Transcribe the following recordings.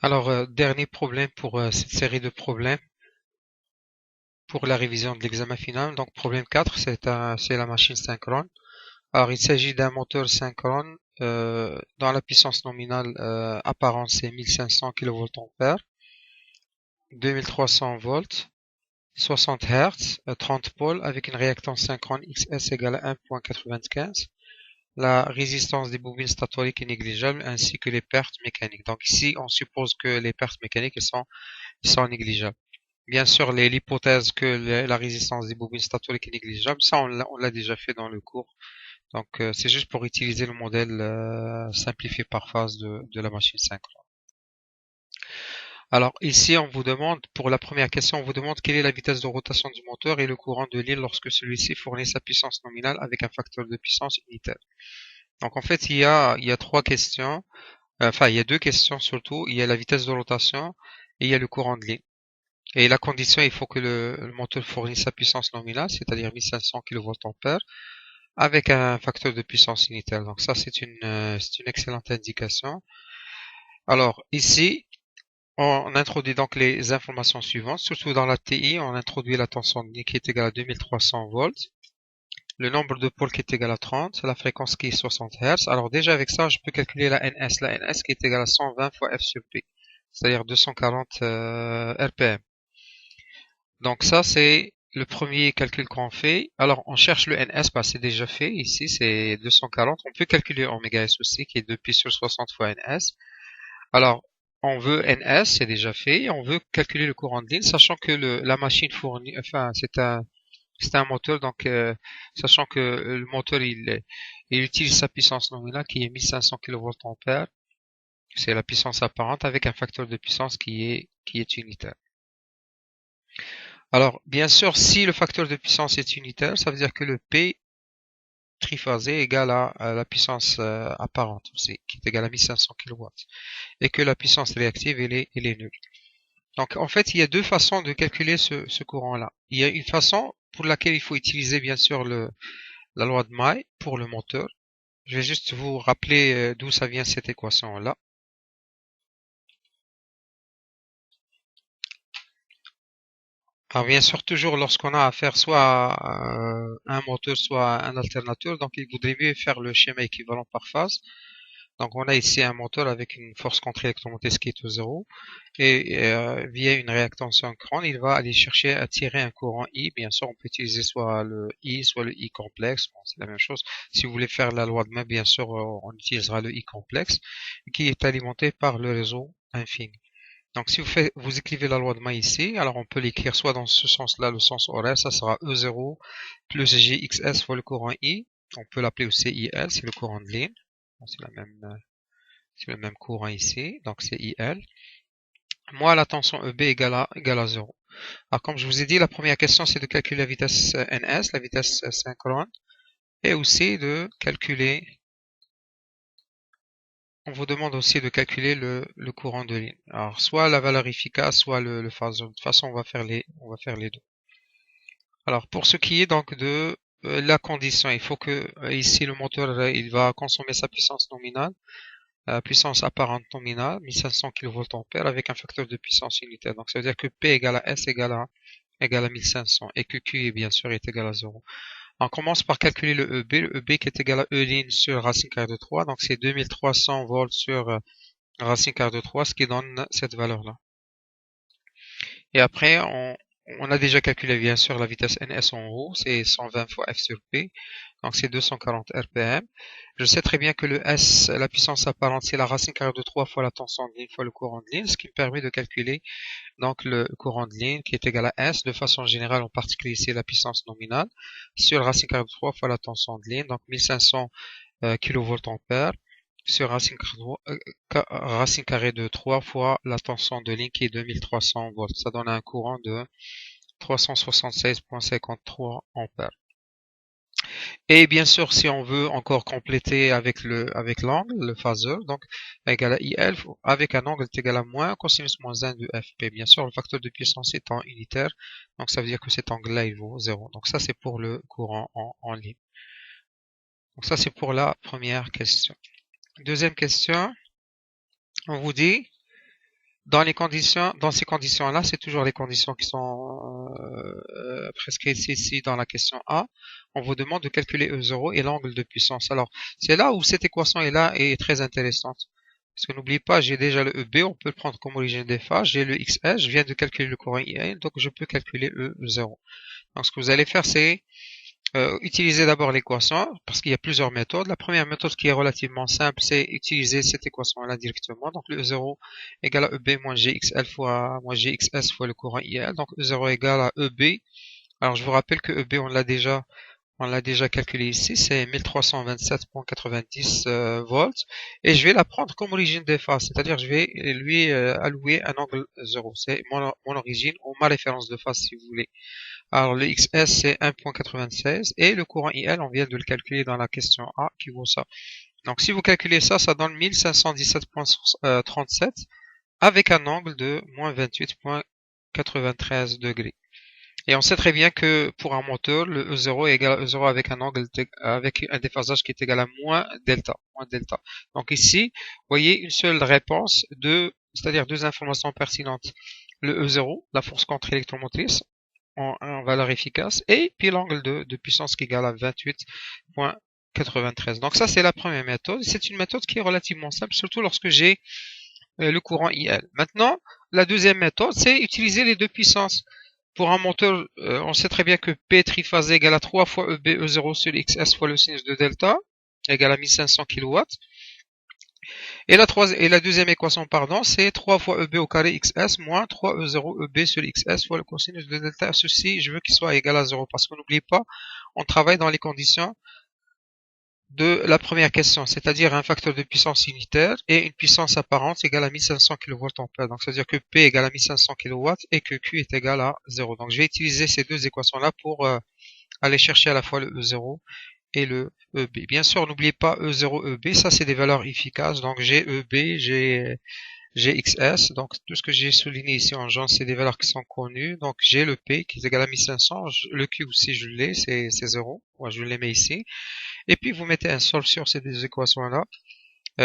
Alors, dernier problème pour cette série de problèmes pour la révision de l'examen final. Donc, problème 4, c'est la machine synchrone. Alors, il s'agit d'un moteur synchrone dont la puissance nominale apparente c'est 1500 kVA, 2300 volts, 60 Hz, 30 pôles avec une réactance synchrone XS égale à 1.95. La résistance des bobines statoriques est négligeable ainsi que les pertes mécaniques. Donc ici, on suppose que les pertes mécaniques sont négligeables. Bien sûr, l'hypothèse que la résistance des bobines statoriques est négligeable, ça on l'a déjà fait dans le cours. Donc c'est juste pour utiliser le modèle simplifié par phase de la machine synchrone. Alors ici, on vous demande, pour la première question, on vous demande quelle est la vitesse de rotation du moteur et le courant de l'île lorsque celui-ci fournit sa puissance nominale avec un facteur de puissance unitaire. Donc en fait, il y a trois questions, enfin il y a deux questions surtout. Il y a la vitesse de rotation et il y a le courant de ligne. Et la condition, il faut que le moteur fournisse sa puissance nominale, c'est-à-dire 1500 kVA, avec un facteur de puissance unitaire. Donc ça, c'est une excellente indication. Alors ici, on introduit donc les informations suivantes. Surtout dans la TI, on introduit la tension de ligne qui est égale à 2300 volts, le nombre de pôles qui est égal à 30, la fréquence qui est 60 Hz. Alors déjà avec ça, je peux calculer la NS. La NS qui est égale à 120 fois F sur P, c'est-à-dire 240 RPM. Donc ça, c'est le premier calcul qu'on fait. Alors, on cherche le NS, bah, c'est déjà fait. Ici, c'est 240. On peut calculer oméga S aussi, qui est 2 pi sur 60 fois NS. Alors, on veut NS, c'est déjà fait. On veut calculer le courant de ligne, sachant que la machine fournit, enfin, c'est un moteur, donc, sachant que le moteur, il utilise sa puissance nominale, qui est 1500 kVA. C'est la puissance apparente avec un facteur de puissance qui est unitaire. Alors, bien sûr, si le facteur de puissance est unitaire, ça veut dire que le P triphasé est égal à la puissance apparente aussi, qui est égale à 1500 kW, et que la puissance réactive, elle est nulle. Donc, en fait, il y a deux façons de calculer ce courant-là. Il y a une façon pour laquelle il faut utiliser, bien sûr, la loi de May pour le moteur. Je vais juste vous rappeler d'où ça vient cette équation-là. Alors bien sûr, toujours lorsqu'on a affaire soit à un moteur, soit à un alternateur, donc il vaudrait mieux faire le schéma équivalent par phase. Donc on a ici un moteur avec une force contre-électromotrice qui est au zéro et via une réactance synchrone, il va aller chercher à tirer un courant I. Bien sûr, on peut utiliser soit le I, soit le I complexe. Bon, c'est la même chose. Si vous voulez faire la loi de May, bien sûr, on utilisera le I complexe qui est alimenté par le réseau infini. Donc si vous écrivez la loi de May ici, alors on peut l'écrire soit dans ce sens-là, le sens horaire, ça sera E0 plus GXS fois le courant I. On peut l'appeler aussi IL, c'est le courant de ligne. Bon, c'est le même courant ici, donc c'est IL. Moi, la tension EB égale à 0. Alors comme je vous ai dit, la première question c'est de calculer la vitesse NS, la vitesse synchrone, et aussi de calculer, on vous demande aussi de calculer le courant de ligne. Alors soit la valeur efficace, soit le phaseur. De toute façon, on va faire les deux. Alors pour ce qui est donc de la condition, il faut que ici le moteur il va consommer sa puissance nominale, puissance apparente nominale, 1500 kVA avec un facteur de puissance unitaire. Donc ça veut dire que P égale à S égale à 1500 et que Q est bien sûr est égal à 0. On commence par calculer le EB qui est égal à E' sur racine carrée de 3, donc c'est 2300 volts sur racine carrée de 3, ce qui donne cette valeur-là. Et après, on a déjà calculé bien sûr la vitesse NS en haut, c'est 120 fois F sur P, donc c'est 240 RPM. Je sais très bien que le S, la puissance apparente, c'est la racine carrée de 3 fois la tension de ligne fois le courant de ligne, ce qui me permet de calculer donc le courant de ligne qui est égal à S, de façon générale, en particulier ici la puissance nominale, sur racine carrée de 3 fois la tension de ligne, donc 1500 kVA sur racine carrée de 3 fois la tension de ligne qui est 2300 volts. Ça donne un courant de 376,53 ampères. Et bien sûr, si on veut encore compléter avec l'angle, le phaseur, donc égal à IL, avec un angle est égal à moins cosinus moins 1 de FP. Bien sûr, le facteur de puissance étant unitaire, donc ça veut dire que cet angle-là, il vaut 0. Donc ça, c'est pour le courant en ligne. Donc ça, c'est pour la première question. Deuxième question, on vous dit Dans ces conditions-là, c'est toujours les conditions qui sont prescrites ici dans la question A. On vous demande de calculer E0 et l'angle de puissance. Alors, c'est là où cette équation est là est très intéressante. Parce que n'oubliez pas, j'ai déjà le EB, on peut le prendre comme origine des phases. J'ai le XS, je viens de calculer le courant IL, donc je peux calculer E0. Donc, ce que vous allez faire, c'est utiliser d'abord l'équation, parce qu'il y a plusieurs méthodes. La première méthode qui est relativement simple, c'est utiliser cette équation-là directement. Donc le E0 égale à EB moins GXL fois moins GXS fois le courant IL. Donc E0 égale à EB. Alors je vous rappelle que EB, on l'a déjà calculé ici, c'est 1327,90 volts. Et je vais la prendre comme origine des phases, c'est-à-dire je vais lui allouer un angle 0. C'est mon origine ou ma référence de phase si vous voulez. Alors le XS c'est 1.96 et le courant IL on vient de le calculer dans la question A qui vaut ça. Donc si vous calculez ça, ça donne 1517.37 avec un angle de moins 28.93 degrés. Et on sait très bien que pour un moteur, le E0 est égal à E0 avec un angle avec un déphasage qui est égal à moins delta. Donc ici, vous voyez une seule réponse, c'est-à-dire deux informations pertinentes. Le E0, la force contre-électromotrice, en valeur efficace, et puis l'angle de puissance qui est égal à 28.93. Donc ça, c'est la première méthode. C'est une méthode qui est relativement simple, surtout lorsque j'ai le courant IL. Maintenant, la deuxième méthode, c'est utiliser les deux puissances. Pour un moteur, on sait très bien que P triphasé égale à 3 fois EB E0 sur XS fois le sinus de delta, égale à 1500 kW. Et la deuxième équation, pardon, c'est 3 fois EB au carré XS moins 3 E0 EB sur XS fois le cosinus de delta. Ceci, je veux qu'il soit égal à 0 parce que n'oubliez pas, on travaille dans les conditions de la première question, c'est-à-dire un facteur de puissance unitaire et une puissance apparente égale à 1500 kVA. Donc, c'est-à-dire que P égale à 1500 kW et que Q est égal à 0. Donc, je vais utiliser ces deux équations-là pour aller chercher à la fois le E0 et le EB. Bien sûr, n'oubliez pas E0, EB, ça c'est des valeurs efficaces. Donc j'ai EB, j'ai XS, donc tout ce que j'ai souligné ici en jaune, c'est des valeurs qui sont connues. Donc j'ai le P qui est égal à 1500, le Q aussi je l'ai, c'est 0, moi je les mets ici. Et puis vous mettez un solve sur ces deux équations-là.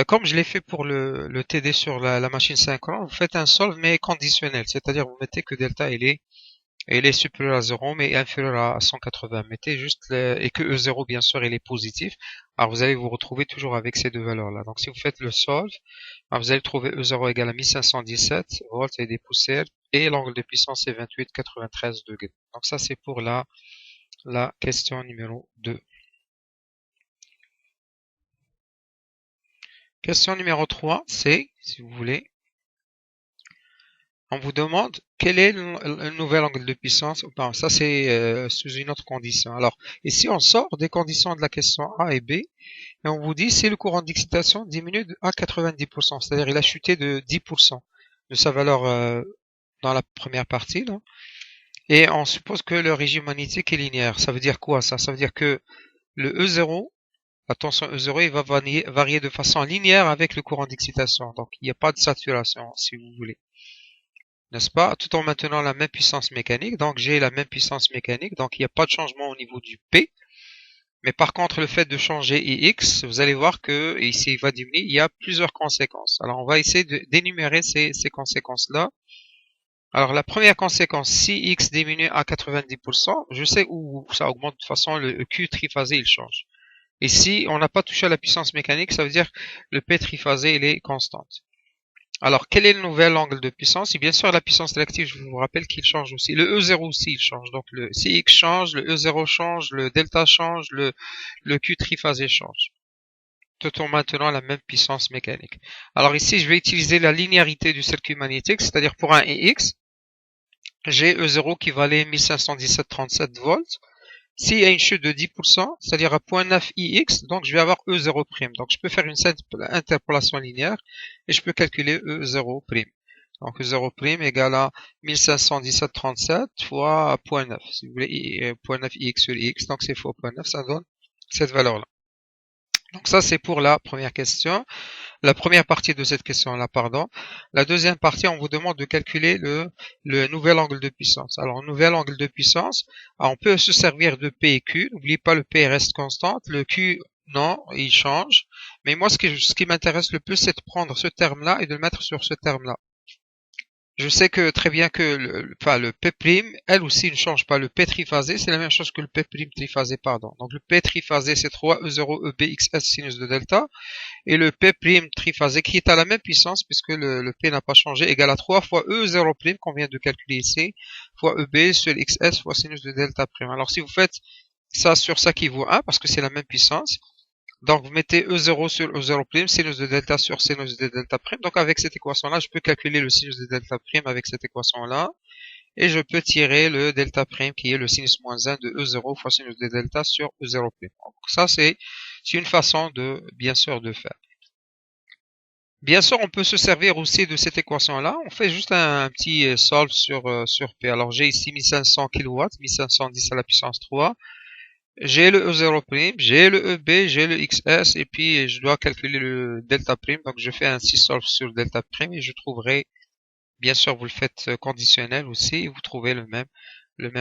Comme je l'ai fait pour le TD sur la machine synchrone, vous faites un solve mais conditionnel, c'est-à-dire vous mettez que delta il est supérieur à 0 mais inférieur à 180. Mettez juste et que E0 bien sûr il est positif. Alors vous allez vous retrouver toujours avec ces deux valeurs là. Donc si vous faites le solve, alors vous allez trouver E0 égale à 1517 volts et des poussières et l'angle de puissance est 28,93 degrés. Donc ça c'est pour la question numéro 2. Question numéro 3, c'est, si vous voulez, on vous demande quel est le nouvel angle de puissance. Bon, ça c'est sous une autre condition. Alors ici on sort des conditions de la question A et B et on vous dit si le courant d'excitation diminue à 90%, c'est-à-dire il a chuté de 10% de sa valeur dans la première partie là. Et on suppose que le régime magnétique est linéaire. Ça veut dire quoi ça? Ça veut dire que le E0, attention, E0 il va varier de façon linéaire avec le courant d'excitation. Donc il n'y a pas de saturation si vous voulez. N'est-ce pas? Tout en maintenant la même puissance mécanique. Donc j'ai la même puissance mécanique, donc il n'y a pas de changement au niveau du P. Mais par contre, le fait de changer IX, vous allez voir que ici il va diminuer, il y a plusieurs conséquences. Alors on va essayer d'énumérer ces conséquences-là. Alors la première conséquence, si X diminue à 90%, je sais où ça augmente de toute façon, le Q triphasé il change. Et si on n'a pas touché à la puissance mécanique, ça veut dire que le P triphasé il est constante. Alors, quel est le nouvel angle de puissance? Et bien sûr, la puissance réactive, je vous rappelle qu'il change aussi. Le E0 aussi, il change. Donc, le CX change, le E0 change, le delta change, le Q triphasé change. Tout en maintenant la même puissance mécanique. Alors ici, je vais utiliser la linéarité du circuit magnétique, c'est-à-dire pour un EX, j'ai E0 qui valait 1517,37 volts. S'il y a une chute de 10%, c'est-à-dire à 0.9 IX, donc je vais avoir E0'. Donc je peux faire une simple interpolation linéaire et je peux calculer E0'. Donc E0' égale à 1517,37 fois 0.9. Si vous voulez, 0.9 IX sur IX, donc c'est fois 0.9, ça donne cette valeur-là. Donc ça c'est pour la première question. La première partie de cette question-là, pardon. La deuxième partie, on vous demande de calculer le nouvel angle de puissance. Alors, nouvel angle de puissance, on peut se servir de P et Q. N'oubliez pas, le P reste constante. Le Q, non, il change. Mais moi, ce qui m'intéresse le plus, c'est de prendre ce terme-là et de le mettre sur ce terme-là. Je sais que très bien que le P', elle aussi ne change pas. Le P triphasé, c'est la même chose que le P' triphasé, pardon. Donc le P triphasé, c'est 3E0 EBXS sinus de delta. Et le P' triphasé, qui est à la même puissance, puisque le P n'a pas changé, égale à 3 fois E0' qu'on vient de calculer ici, fois EB sur XS fois sinus de delta prime. Alors si vous faites ça sur ça qui vaut 1, parce que c'est la même puissance, donc vous mettez E0 sur E0', sinus de delta sur sinus de delta prime. Donc avec cette équation-là, je peux calculer le sinus de delta prime avec cette équation-là. Et je peux tirer le delta prime qui est le sinus moins 1 de E0 fois sinus de delta sur E0'. Donc ça, c'est une façon de, bien sûr, de faire. Bien sûr, on peut se servir aussi de cette équation-là. On fait juste un petit solve sur P. Alors j'ai ici 1500 kW, 1510 à la puissance 3. J'ai le E0', j'ai le EB, j'ai le XS, et puis je dois calculer le delta prime. Donc je fais un solve sur delta prime et je trouverai, bien sûr vous le faites conditionnel aussi, et vous trouvez le même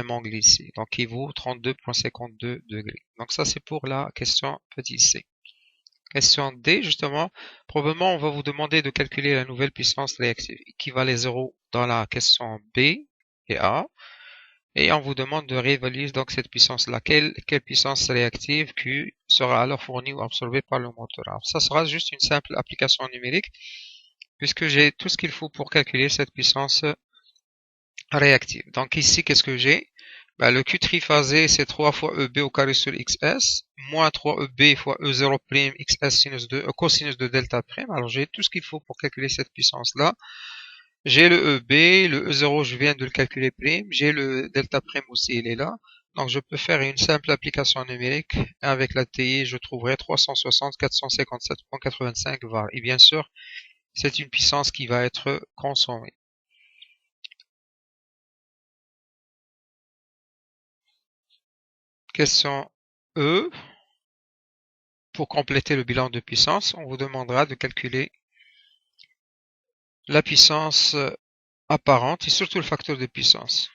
angle ici. Donc il vaut 32,52 degrés. Donc ça c'est pour la question petit c. Question D, justement, probablement on va vous demander de calculer la nouvelle puissance réactive qui valait 0 dans la question B et A. Et on vous demande de réévaluer donc cette puissance-là. Quelle puissance réactive Q sera alors fournie ou absorbée par le moteur. Alors ça sera juste une simple application numérique, puisque j'ai tout ce qu'il faut pour calculer cette puissance réactive. Donc ici, qu'est-ce que j'ai? Le Q triphasé, c'est 3 fois EB au carré sur XS, moins 3EB fois E0' XS sinus de, cosinus de delta prime. Alors j'ai tout ce qu'il faut pour calculer cette puissance-là. J'ai le EB, le E0, je viens de le calculer prime. J'ai le delta prime aussi, il est là. Donc je peux faire une simple application numérique. Avec la TI, je trouverai 360 457,85 var. Et bien sûr, c'est une puissance qui va être consommée. Question E. Pour compléter le bilan de puissance, on vous demandera de calculer la puissance apparente et surtout le facteur de puissance.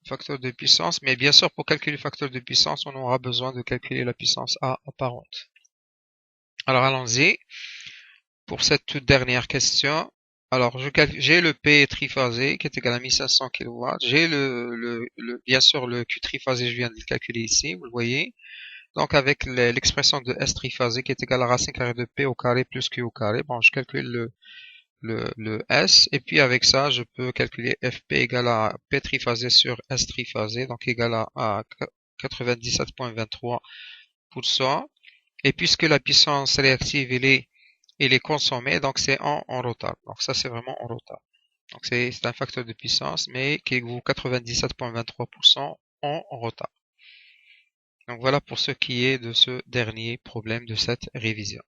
Facteur de puissance, mais bien sûr pour calculer le facteur de puissance, on aura besoin de calculer la puissance A apparente. Alors allons-y pour cette toute dernière question. Alors j'ai le P triphasé qui est égal à 1500 kW. J'ai bien sûr le Q triphasé, je viens de le calculer ici, vous le voyez. Donc avec l'expression de S triphasé qui est égal à racine carrée de P au carré plus Q au carré, bon je calcule le S, et puis avec ça je peux calculer FP égale à P triphasé sur S triphasé, donc égal à 97,23%. Et puisque la puissance réactive elle est consommée, donc c'est en retard. Donc ça c'est vraiment en retard. Donc c'est un facteur de puissance, mais qui vaut 97,23% en retard. Donc voilà pour ce qui est de ce dernier problème de cette révision.